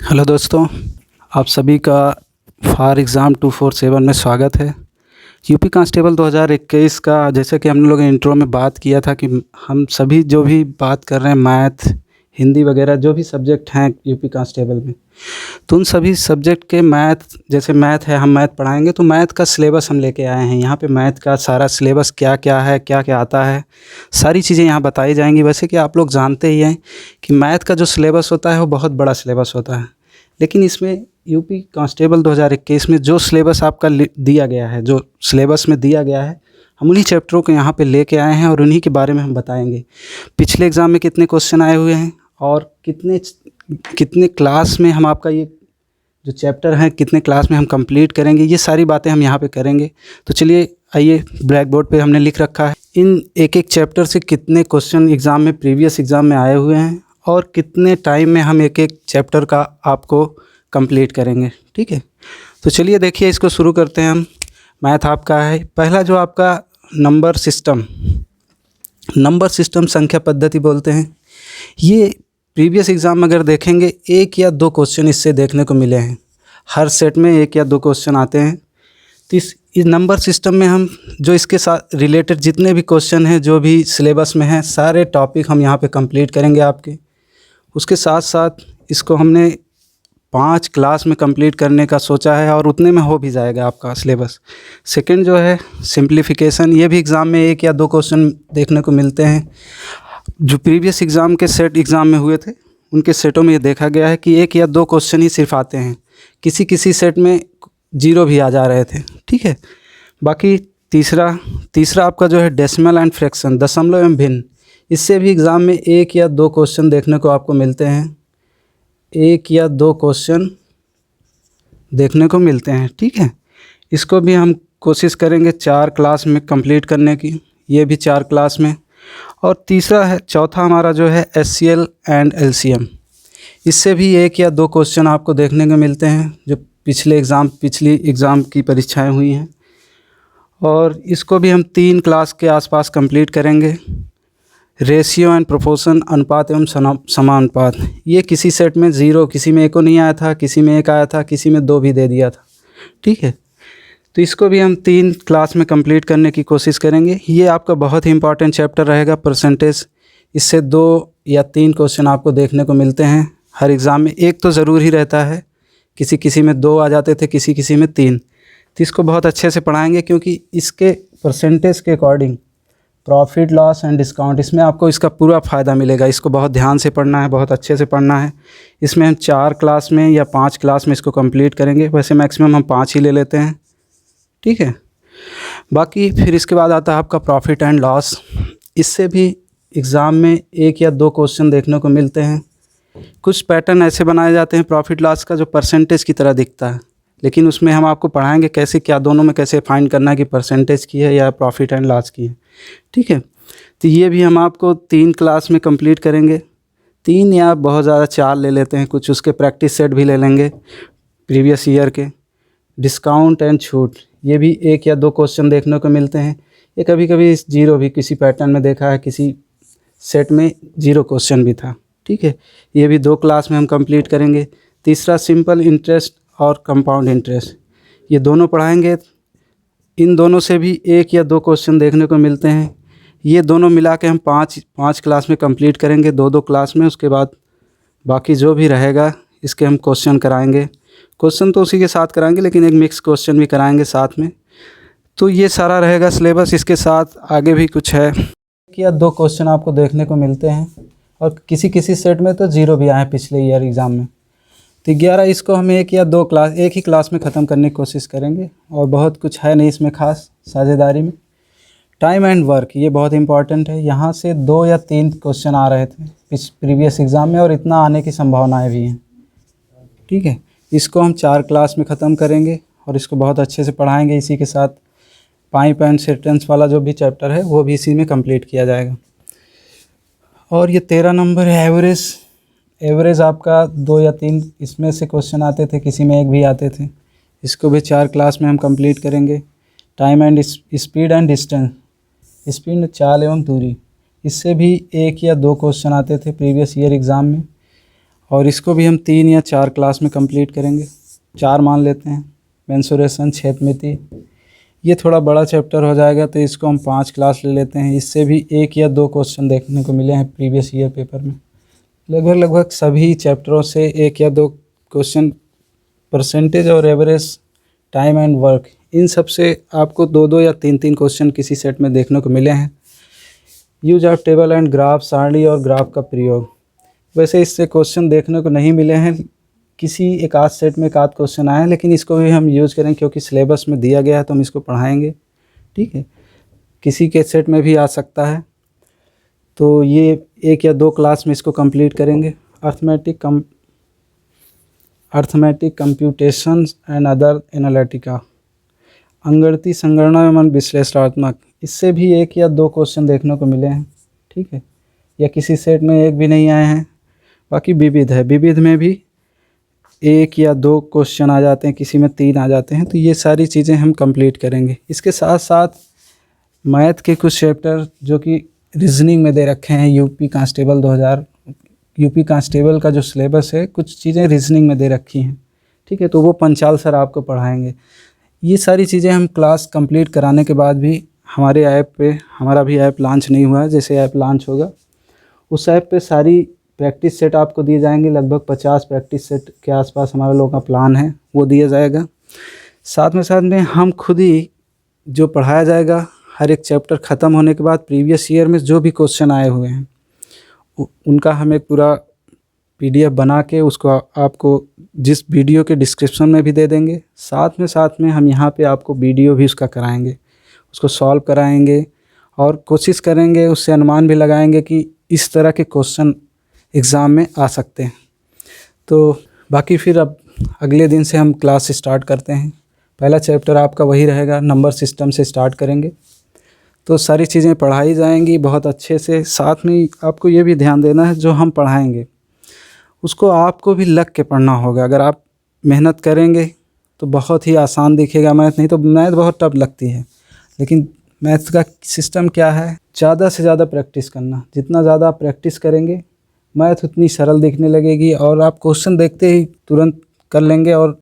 Hello दोस्तों, आप सभी का फार एग्ज़ाम 247 में स्वागत है। यूपी कांस्टेबल 2021 का जैसे कि हम लोग इंट्रो में बात किया था कि हम सभी जो भी बात कर रहे हैं मैथ, हिंदी वगैरह जो भी सब्जेक्ट हैं यूपी कांस्टेबल में, तो उन सभी सब्जेक्ट के मैथ, जैसे मैथ है हम मैथ पढ़ाएंगे तो मैथ का सिलेबस हम लेके आए हैं। यहाँ पे मैथ का सारा सिलेबस क्या क्या है, क्या क्या आता है, सारी चीज़ें यहाँ बताई जाएंगी। वैसे कि आप लोग जानते ही हैं कि मैथ का जो सिलेबस होता है वो बहुत बड़ा सिलेबस होता है, लेकिन इसमें यूपी कांस्टेबल 2021 में जो सिलेबस आपका दिया गया है, जो सिलेबस में दिया गया है, हम उन्हीं चैप्टरों को यहाँ पे लेके आए हैं और उन्हीं के बारे में हम बताएंगे। पिछले एग्ज़ाम में कितने क्वेश्चन आए हुए हैं और कितने कितने क्लास में हम आपका ये जो चैप्टर है कितने क्लास में हम कंप्लीट करेंगे, ये सारी बातें हम यहाँ पे करेंगे। तो चलिए आइए, ब्लैक बोर्ड पे हमने लिख रखा है इन एक एक चैप्टर से कितने क्वेश्चन एग्ज़ाम में, प्रीवियस एग्ज़ाम में आए हुए हैं और कितने टाइम में हम एक एक चैप्टर का आपको कंप्लीट करेंगे। ठीक है, तो चलिए देखिए, इसको शुरू करते हैं हम। मैथ आपका है पहला, जो आपका नंबर सिस्टम संख्या पद्धति बोलते हैं। ये प्रीवियस एग्ज़ाम में अगर देखेंगे एक या दो क्वेश्चन इससे देखने को मिले हैं, हर सेट में एक या दो क्वेश्चन आते हैं। तो इस नंबर सिस्टम में हम जो इसके साथ रिलेटेड जितने भी क्वेश्चन हैं, जो भी सिलेबस में हैं, सारे टॉपिक हम यहाँ पे कंप्लीट करेंगे आपके। उसके साथ साथ इसको हमने 5 क्लास में कंप्लीट करने का सोचा है और उतने में हो भी जाएगा आपका सिलेबस। सेकंड जो है सिंप्लीफिकेशन, ये भी एग्ज़ाम में एक या दो क्वेश्चन देखने को मिलते हैं। जो प्रीवियस एग्ज़ाम के सेट एग्ज़ाम में हुए थे उनके सेटों में ये देखा गया है कि एक या दो क्वेश्चन ही सिर्फ आते हैं, किसी सेट में 0 भी आ जा रहे थे। ठीक है, बाकी तीसरा आपका जो है डेसिमल एंड फ्रैक्शन, दशमलव एवं भिन्न, इससे भी एग्ज़ाम में एक या दो क्वेश्चन देखने को आपको मिलते हैं, एक या दो क्वेश्चन देखने को मिलते हैं। ठीक है, इसको भी हम कोशिश करेंगे 4 क्लास में कंप्लीट करने की, ये भी 4 क्लास में। और चौथा हमारा जो है एचसीएल एंड एलसीएम, इससे भी एक या दो क्वेश्चन आपको देखने को मिलते हैं जो पिछली एग्ज़ाम की परीक्षाएं हुई हैं, और इसको भी हम 3 क्लास के आसपास कंप्लीट करेंगे। रेशियो एंड प्रोपोर्शन, अनुपात एवं समानुपात, ये किसी सेट में 0, किसी में 1 नहीं आया था, किसी में 1 आया था, किसी में 2 भी दे दिया था। ठीक है, तो इसको भी हम 3 क्लास में कंप्लीट करने की कोशिश करेंगे। ये आपका बहुत ही इंपॉर्टेंट चैप्टर रहेगा परसेंटेज। इससे 2 या 3 क्वेश्चन आपको देखने को मिलते हैं हर एग्ज़ाम में, एक तो ज़रूर ही रहता है, किसी में 2 आ जाते थे, किसी में 3। तो इसको बहुत अच्छे से पढ़ाएंगे क्योंकि इसके परसेंटेज के according profit loss and discount, इसमें आपको इसका पूरा फ़ायदा मिलेगा। इसको बहुत ध्यान से पढ़ना है, बहुत अच्छे से पढ़ना है। इसमें हम 4 क्लास में या 5 क्लास में इसको कंप्लीट करेंगे, वैसे मैक्सिमम हम 5 ही ले लेते हैं। ठीक है, बाकी फिर इसके बाद आता है आपका प्रॉफिट एंड लॉस। इससे भी एग्ज़ाम में एक या दो क्वेश्चन देखने को मिलते हैं। कुछ पैटर्न ऐसे बनाए जाते हैं प्रॉफिट लॉस का जो परसेंटेज की तरह दिखता है, लेकिन उसमें हम आपको पढ़ाएंगे कैसे, क्या दोनों में कैसे फाइंड करना है कि परसेंटेज की है या प्रॉफिट एंड लॉस की है। ठीक है, तो ये भी हम आपको 3 क्लास में कंप्लीट करेंगे, 3 या बहुत ज़्यादा 4 ले लेते हैं, कुछ उसके प्रैक्टिस सेट भी ले लेंगे प्रीवियस ईयर के। डिस्काउंट एंड छूट, ये भी एक या दो क्वेश्चन देखने को मिलते हैं। ये कभी कभी 0 भी किसी पैटर्न में देखा है, किसी सेट में 0 क्वेश्चन भी था। ठीक है, ये भी 2 क्लास में हम कंप्लीट करेंगे। तीसरा सिंपल इंटरेस्ट और कंपाउंड इंटरेस्ट, ये दोनों पढ़ाएंगे। इन दोनों से भी एक या दो क्वेश्चन देखने को मिलते हैं। ये दोनों मिला के हम 5 क्लास में कंप्लीट करेंगे, 2 क्लास में। उसके बाद बाकी जो भी रहेगा इसके हम क्वेश्चन कराएंगे। क्वेश्चन तो उसी के साथ कराएंगे, लेकिन एक मिक्स क्वेश्चन भी कराएंगे साथ में। तो ये सारा रहेगा सिलेबस। इसके साथ आगे भी कुछ है, एक या दो क्वेश्चन आपको देखने को मिलते हैं, और किसी सेट में तो 0 भी आए पिछले ईयर एग्ज़ाम में। तो 11 इसको हम एक ही क्लास में ख़त्म करने की कोशिश करेंगे, और बहुत कुछ है नहीं इसमें खास साझेदारी में। टाइम एंड वर्क, ये बहुत इंपॉर्टेंट है। यहाँ से 2 या 3 क्वेश्चन आ रहे थे प्रीवियस एग्ज़ाम में, और इतना आने की संभावनाएं भी हैं। ठीक है, इसको हम 4 क्लास में ख़त्म करेंगे और इसको बहुत अच्छे से पढ़ाएंगे। इसी के साथ पाइप एंड सेंटेंस वाला जो भी चैप्टर है वो भी इसी में कंप्लीट किया जाएगा। और ये 13 नंबर है एवरेज आपका 2 या 3 इसमें से क्वेश्चन आते थे, किसी में 1 भी आते थे। इसको भी 4 क्लास में हम कंप्लीट करेंगे। Time and speed and distance, speed चाल एवं दूरी, इससे भी 1 या 2 क्वेश्चन आते थे प्रीवियस ईयर एग्ज़ाम में। और इसको भी हम 3 या 4 क्लास में कंप्लीट करेंगे। 4 मान लेते हैं। मेंसुरेशन, क्षेत्रमिति, ये थोड़ा बड़ा चैप्टर हो जाएगा तो इसको हम 5 क्लास ले लेते हैं। इससे भी 1 या 2 क्वेश्चन देखने को मिले हैं प्रीवियस ईयर पेपर में। लगभग सभी चैप्टरों से 1 या 2 क्वेश्चन परसेंटेज और एवरेज, टाइम एंड वर्क, इन सब से आपको 2-2 या 3-3 क्वेश्चन किसी सेट में देखने को मिले हैं। Use of table and graph, सारणी और ग्राफ का प्रयोग, वैसे इससे क्वेश्चन देखने को नहीं मिले हैं। किसी एक आध सेट में एक आध क्वेश्चन आया है, लेकिन इसको भी हम यूज़ करें क्योंकि सिलेबस में दिया गया है तो हम इसको पढ़ाएंगे। ठीक है, किसी के सेट में भी आ सकता है, तो ये 1 या 2 क्लास में इसको कंप्लीट करेंगे। Arithmetic computations and other analytical, अंगणितीय संगणना एवं विश्लेषणात्मक, इससे भी 1 या 2 क्वेश्चन देखने को मिले हैं। ठीक है, या किसी सेट में 1 भी नहीं आए हैं। बाकी विविध है, विविध में भी 1 या 2 क्वेश्चन आ जाते हैं, किसी में 3 आ जाते हैं। तो ये सारी चीज़ें हम कंप्लीट करेंगे। इसके साथ साथ मैथ के कुछ चैप्टर जो कि रीजनिंग में दे रखे हैं, यूपी कांस्टेबल का जो सिलेबस है, कुछ चीज़ें रीजनिंग में दे रखी हैं। ठीक है, तो वो पंचाल सर आपको पढ़ाएंगे। ये सारी चीज़ें हम क्लास कंप्लीट कराने के बाद भी हमारे ऐप पे, हमारा भी ऐप लॉन्च नहीं हुआ है, जैसे ऐप लॉन्च होगा उस ऐप पे सारी प्रैक्टिस सेट आपको दिए जाएंगे। लगभग 50 प्रैक्टिस सेट के आसपास हमारे लोगों का प्लान है, वो दिया जाएगा। साथ में हम खुद ही जो पढ़ाया जाएगा, हर एक चैप्टर ख़त्म होने के बाद प्रीवियस ईयर में जो भी क्वेश्चन आए हुए हैं उनका हम एक पूरा PDF बना के उसको आपको जिस वीडियो के डिस्क्रिप्शन में भी दे देंगे। साथ में हम यहाँ पे आपको वीडियो भी उसका कराएंगे, उसको सॉल्व कराएंगे और कोशिश करेंगे, उससे अनुमान भी लगाएंगे कि इस तरह के क्वेश्चन एग्ज़ाम में आ सकते हैं। तो बाकी फिर अब अगले दिन से हम क्लास स्टार्ट करते हैं। पहला चैप्टर आपका वही रहेगा, नंबर सिस्टम से स्टार्ट करेंगे। तो सारी चीज़ें पढ़ाई जाएंगी बहुत अच्छे से। साथ में आपको ये भी ध्यान देना है, जो हम पढ़ाएंगे उसको आपको भी लग के पढ़ना होगा। अगर आप मेहनत करेंगे तो बहुत ही आसान दिखेगा मैथ, नहीं तो मैथ बहुत टफ लगती है। लेकिन मैथ का सिस्टम क्या है, ज़्यादा से ज़्यादा प्रैक्टिस करना। जितना ज़्यादा आप प्रैक्टिस करेंगे मैथ उतनी सरल दिखने लगेगी और आप क्वेश्चन देखते ही तुरंत कर लेंगे और